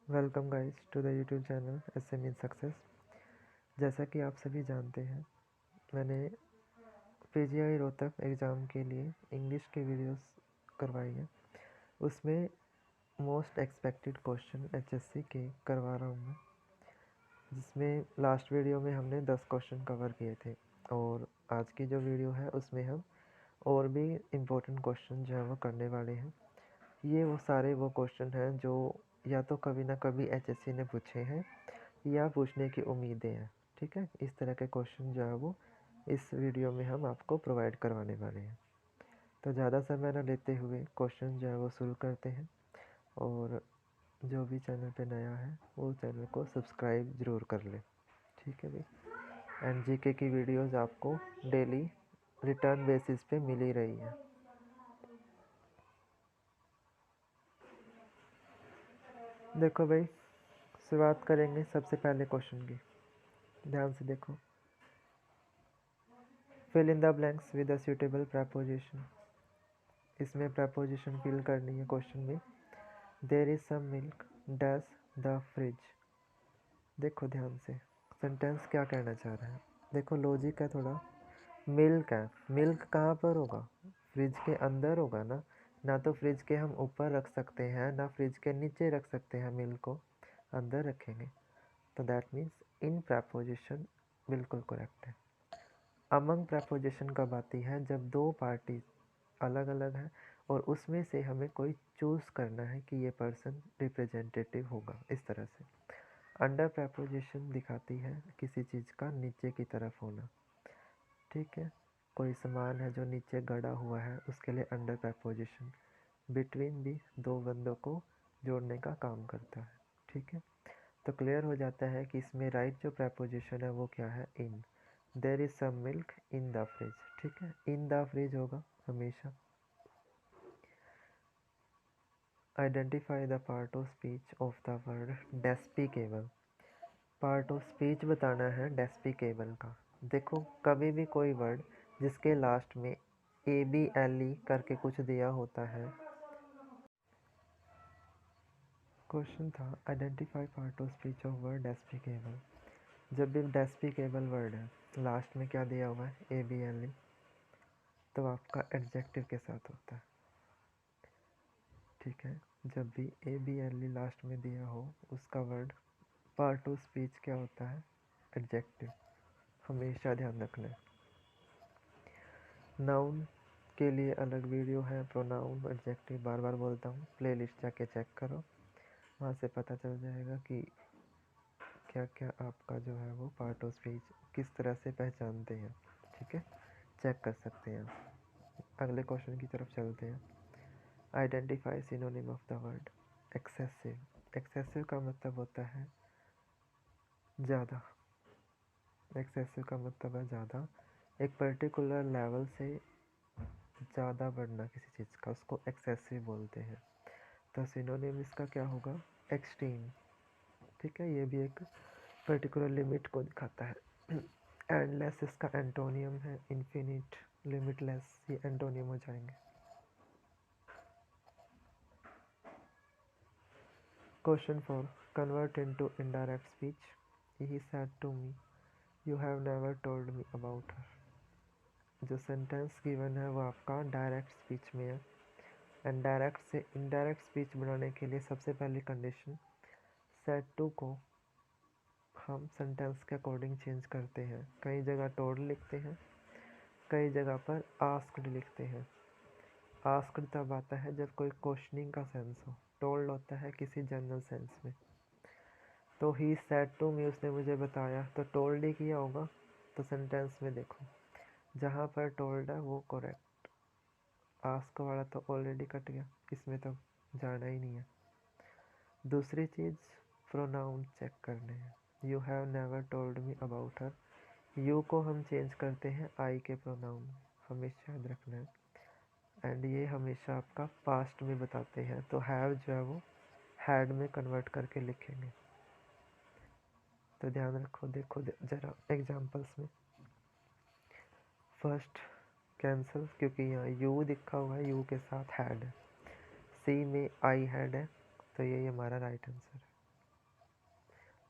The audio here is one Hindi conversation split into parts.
Welcome guys to the YouTube channel SME success. जैसा कि आप सभी जानते हैं, मैंने PGI रोहतक एग्ज़ाम के लिए इंग्लिश के वीडियोस करवाई हैं। उसमें मोस्ट एक्सपेक्टेड क्वेश्चन HSC के करवा रहा हूँ मैं, जिसमें लास्ट वीडियो में हमने 10 क्वेश्चन कवर किए थे और आज की जो वीडियो है उसमें हम और भी इम्पोर्टेंट क्वेश्चन जो है वो करने वाले हैं। ये वो सारे वो क्वेश्चन हैं जो या तो कभी ना कभी HSC ने पूछे हैं या पूछने की उम्मीदें हैं। ठीक है, इस तरह के क्वेश्चन जो है वो इस वीडियो में हम आपको प्रोवाइड करवाने वाले हैं। तो ज़्यादा समय न लेते हुए क्वेश्चन जो है वो शुरू करते हैं। और जो भी चैनल पे नया है वो चैनल को सब्सक्राइब ज़रूर कर ले। ठीक है भाई। एंड जीके की वीडियोस आपको डेली रिटर्न बेसिस पे मिल ही रही है। देखो भाई, शुरुआत करेंगे सबसे पहले क्वेश्चन की। ध्यान से देखो। Fill in the blanks with a suitable preposition. इसमें प्रपोजिशन फिल करनी है क्वेश्चन में। There is some milk dash the fridge. देखो ध्यान से, सेंटेंस क्या कहना चाह रहा है। देखो लॉजिक है थोड़ा। मिल्क है, मिल्क कहाँ पर होगा? फ्रिज के अंदर होगा ना। ना तो फ्रिज के हम ऊपर रख सकते हैं, ना फ्रिज के नीचे रख सकते हैं। मिल्क को अंदर रखेंगे तो दैट मीन्स इन प्रपोजिशन बिल्कुल करेक्ट है। अमंग प्रपोजिशन कब आती है? जब दो पार्टी अलग अलग है और उसमें से हमें कोई चूज़ करना है कि ये पर्सन रिप्रेजेंटेटिव होगा, इस तरह से। अंडर प्रपोजिशन दिखाती है किसी चीज़ का नीचे की तरफ होना। ठीक है, कोई सामान है जो नीचे गड़ा हुआ है, उसके लिए अंडर प्रपोजिशन। बिटवीन भी दो बंदों को जोड़ने का काम करता है। ठीक है, तो क्लियर हो जाता है कि इसमें राइट जो प्रपोजिशन है वो क्या है? In. There is some milk in the fridge. ठीक है, इन द फ्रिज होगा हमेशा। Identify the part of speech of the word despicable. Part of speech बताना है डेस्पिकेबल का। देखो कभी भी कोई वर्ड जिसके लास्ट में ABLE करके कुछ दिया होता है। क्वेश्चन था identify part of speech of word despicable. जब भी डेस्पिकेबल वर्ड है लास्ट में क्या दिया हुआ है? ABLE, तो आपका एडजेक्टिव के साथ होता है। ठीक है, जब भी ABLE लास्ट में दिया हो उसका वर्ड पार्ट ऑफ स्पीच क्या होता है? एडजेक्टिव। हमेशा ध्यान रखना है। नाउन के लिए अलग वीडियो है, प्रोनाउन एडजेक्टिव बार बार बोलता हूँ, प्लेलिस्ट जाके चेक करो, वहाँ से पता चल जाएगा कि क्या क्या आपका जो है वो पार्ट ऑफ स्पीच किस तरह से पहचानते हैं। ठीक है, चेक कर सकते हैं। अगले क्वेश्चन की तरफ चलते हैं। Identify synonym of the word excessive. Excessive का मतलब होता है ज़्यादा। एक्सेसिव का मतलब है ज़्यादा, एक पर्टिकुलर लेवल से ज़्यादा बढ़ना किसी चीज़ का, उसको एक्सेसिव बोलते हैं। तो सिनोनिम इसका क्या होगा? एक्सट्रीम। ठीक है, ये भी एक पर्टिकुलर लिमिट को दिखाता है। एंडलेस इसका एंटोनियम है, इन्फिनिट, लिमिटलेस, ये एंटोनियम हो जाएंगे। Question 4, convert into indirect speech. He said to me you have never told me about her. जो सेंटेंस गिवन है वो आपका डायरेक्ट स्पीच में है। एंड डायरेक्ट से इनडायरेक्ट स्पीच बनाने के लिए सबसे पहली कंडीशन, सेड टू को हम सेंटेंस के अकॉर्डिंग चेंज करते हैं। कई जगह टोल्ड लिखते हैं, कई जगह पर आस्क्ड लिखते हैं। आस्क्ड तब आता है जब कोई क्वेश्चनिंग का सेंस हो, टोल्ड होता है किसी जनरल सेंस में। तो ही सेड टू मी, उसने मुझे बताया, तो टोल्ड ही किया होगा। तो सेंटेंस में देखो जहाँ पर टोल्ड है वो करेक्ट, आस्क वाला तो ऑलरेडी कट गया, इसमें तो जाना ही नहीं है। दूसरी चीज़ प्रोनाउन चेक करने हैं। You have never told me about her, you को हम चेंज करते हैं आई के प्रोनाउन, हमेशा याद रखना है। एंड ये हमेशा आपका पास्ट में बताते हैं, तो हैव जो है वो हैड में कन्वर्ट करके लिखेंगे। तो ध्यान रखो, देखो जरा एग्जांपल्स में। फर्स्ट कैंसिल, क्योंकि यहाँ यू दिखा हुआ है, यू के साथ हैड है। सी में आई हैड है, तो ये हमारा राइट आंसर है।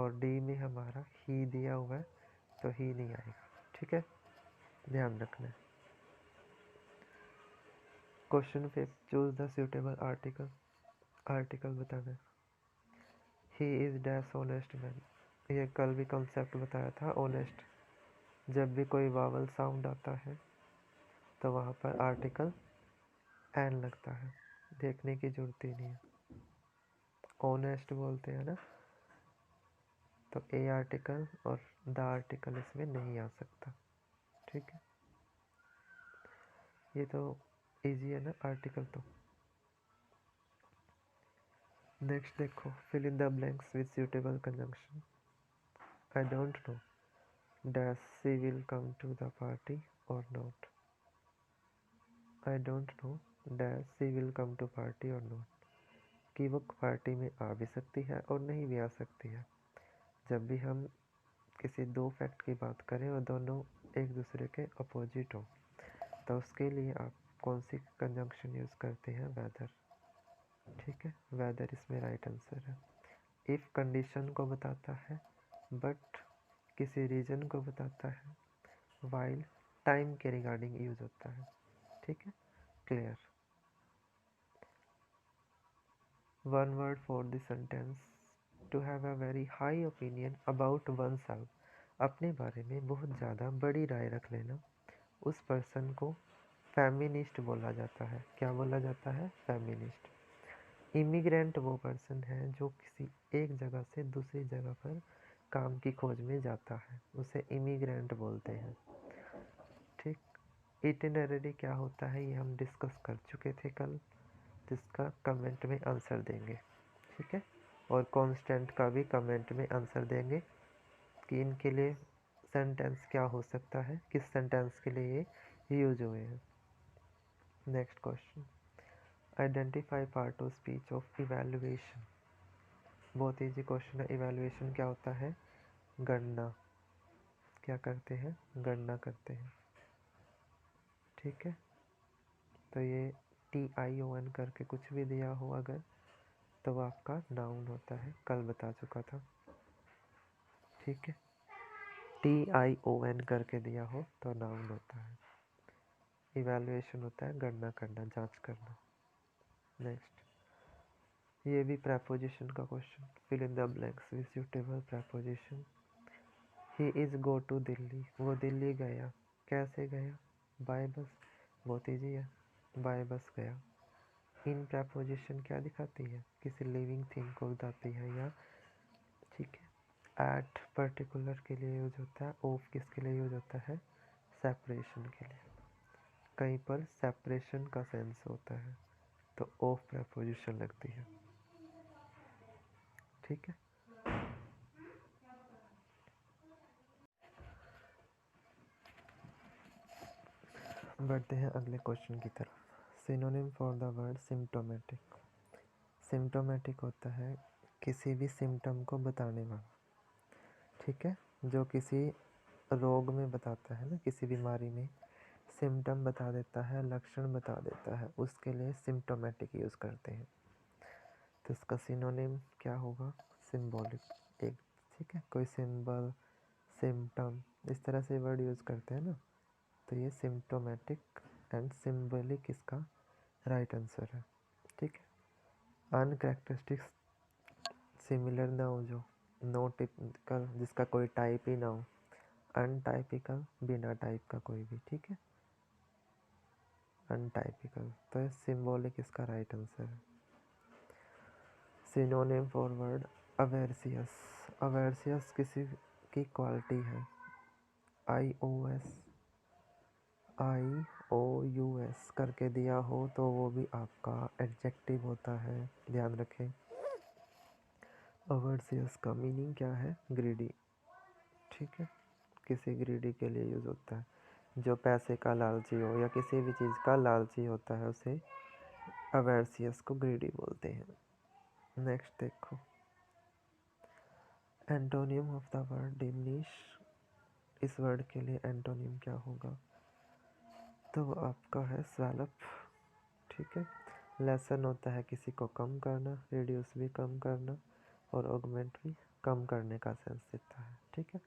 और डी में हमारा ही दिया हुआ है तो ही नहीं आएगा, ठीक है, ध्यान रखना है। Question 5, choose the suitable article. Article बताना है। He is dash honest man, ये कल भी कॉन्सेप्ट बताया था। ऑनेस्ट, जब भी कोई वावल साउंड आता है तो वहाँ पर आर्टिकल एन लगता है, देखने की जरूरत ही नहीं है। ऑनेस्ट बोलते हैं ना, तो ए आर्टिकल और द आर्टिकल इसमें नहीं आ सकता, ठीक है। ये तो इजी है ना आर्टिकल तो। नेक्स्ट देखो, fill in the blanks with suitable conjunction. I don't know dash she will come to the party or not. I don't know dash she will come to party or not, कि वो पार्टी में आ भी सकती है और नहीं भी आ सकती है। जब भी हम किसी दो फैक्ट की बात करें और दोनों एक दूसरे के अपोजिट हो, तो उसके लिए आप कौन सी कंजंक्शन यूज़ करते हैं? वेदर, ठीक है, वेदर इसमें राइट आंसर है। इफ़ कंडीशन को बताता है बट किसी रीजन को बताता है, वाइल टाइम के रिगार्डिंग यूज होता है, ठीक है, clear. One word for the sentence, to have a very high opinion about oneself, अपने बारे में बहुत ज़्यादा बड़ी राय रख लेना। उस पर्सन को फेमिनिस्ट बोला जाता है। क्या बोला जाता है? फेमिनिस्ट। इमिग्रेंट वो पर्सन है जो किसी एक जगह से दूसरी जगह पर काम की खोज में जाता है, उसे इमिग्रेंट बोलते हैं, ठीक। इटिनररी क्या होता है ये हम डिस्कस कर चुके थे कल, जिसका कमेंट में आंसर देंगे, ठीक है। और कांस्टेंट का भी कमेंट में आंसर देंगे कि इनके लिए सेंटेंस क्या हो सकता है, किस सेंटेंस के लिए ये यूज हुए हैं। Next question, identify part of speech of evaluation. बहुत इजी क्वेश्चन है। इवैल्यूएशन क्या होता है? गणना। क्या करते हैं? गणना करते हैं, ठीक है। तो ये TION करके कुछ भी दिया हो अगर, तो वो आपका नाउन होता है, कल बता चुका था, ठीक है। TION करके दिया हो तो नाउन होता है। इवैल्यूएशन होता है गणना करना, जांच करना। नेक्स्ट, ये भी प्रेपोजिशन का question. Fill in the blanks with suitable preposition. He is go to Delhi, वो दिल्ली गया। कैसे गया? बाय बस, बहुत ईजी है, बाय बस गया। इन प्रेपोजिशन क्या दिखाती है? किसी लिविंग थिंग को बताती है या, ठीक है। एट पर्टिकुलर के लिए यूज होता है। ऑफ किसके लिए यूज होता है? सेपरेशन के लिए। कहीं पर सेपरेशन का सेंस होता है तो ऑफ प्रेपोजिशन लगती है, ठीक है। बढ़ते हैं अगले क्वेश्चन की तरफ। Synonym for the word symptomatic. Symptomatic होता है किसी भी सिम्टम को बताने वाला, ठीक है, जो किसी रोग में बताता है ना, किसी बीमारी में सिम्टम बता देता है, लक्षण बता देता है, उसके लिए सिम्टोमेटिक यूज़ करते हैं। तो इसका सिनोनिम क्या होगा? सिम्बॉलिक, एक, ठीक है, कोई सिंबल, सिम्टम, इस तरह से वर्ड यूज़ करते हैं ना, तो ये सिम्टोमेटिक एंड सिम्बॉलिक इसका राइट आंसर है, ठीक है। अनकैरेक्टरिस्टिक्स, सिमिलर ना हो, जो नो टिपिकल, जिसका कोई टाइप ही ना हो। अनटाइपिकल, बिना टाइप का कोई भी, ठीक है, अनटाइपिकल, तो सिम्बॉलिक इसका राइट आंसर है। Synonym for word avaricious. Avaricious किसी की क्वालिटी है। IOUS करके दिया हो तो वो भी आपका एडजेक्टिव होता है, ध्यान रखें। अवेर्सियस का मीनिंग क्या है? ग्रीडी, ठीक है, किसी ग्रीडी के लिए यूज़ होता है, जो पैसे का लालची हो या किसी भी चीज़ का लालची होता है, उसे अवेर्सियस को ग्रीडी बोलते हैं। नेक्स्ट देखो, antonym of the word diminish. इस वर्ड के लिए एंटोनियम क्या होगा? तो वो आपका है स्वेलअप, ठीक है। लेसन होता है किसी को कम करना, रिड्यूस भी कम करना, और ऑगमेंट भी कम करने का सेंस देता है। ठीक है,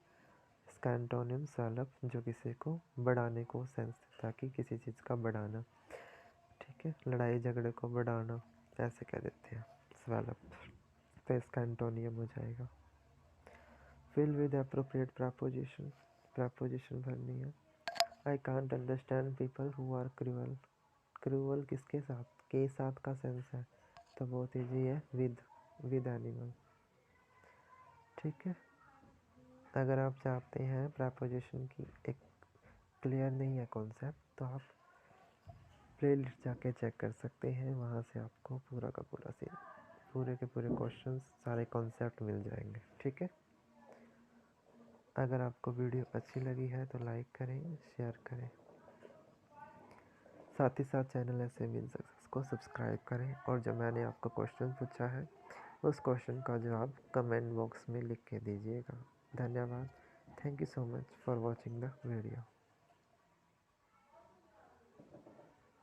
इसका एंटोनिम स्वेल अप, जो किसी को बढ़ाने को सेंस देता है कि किसी चीज़ का बढ़ाना। ठीक है, लड़ाई झगड़े को बढ़ाना ऐसे कह देते हैं, स्वेल अप। तो इसका एंटोनियम हो जाएगा fill with appropriate preposition. Preposition भरनी है। I can't understand people who are cruel. Cruel किसके साथ, के साथ का सेंस है, तो बहुत ईजी है, विद एनिमल। ठीक है, अगर आप चाहते हैं प्रपोजिशन की एक क्लियर नहीं है कॉन्सेप्ट, तो आप प्लेलिस्ट जाके चेक कर सकते हैं, वहाँ से आपको पूरा का पूरा सीन, पूरे के पूरे क्वेश्चंस, सारे कॉन्सेप्ट मिल जाएंगे। ठीक है, अगर आपको वीडियो अच्छी लगी है तो लाइक करें, शेयर करें, साथ ही साथ चैनल ऐसे विन सक्सेस को सब्सक्राइब करें, और जो मैंने आपको क्वेश्चन पूछा है उस क्वेश्चन का जवाब कमेंट बॉक्स में लिख के दीजिएगा। धन्यवाद। Thank you so much for watching the video.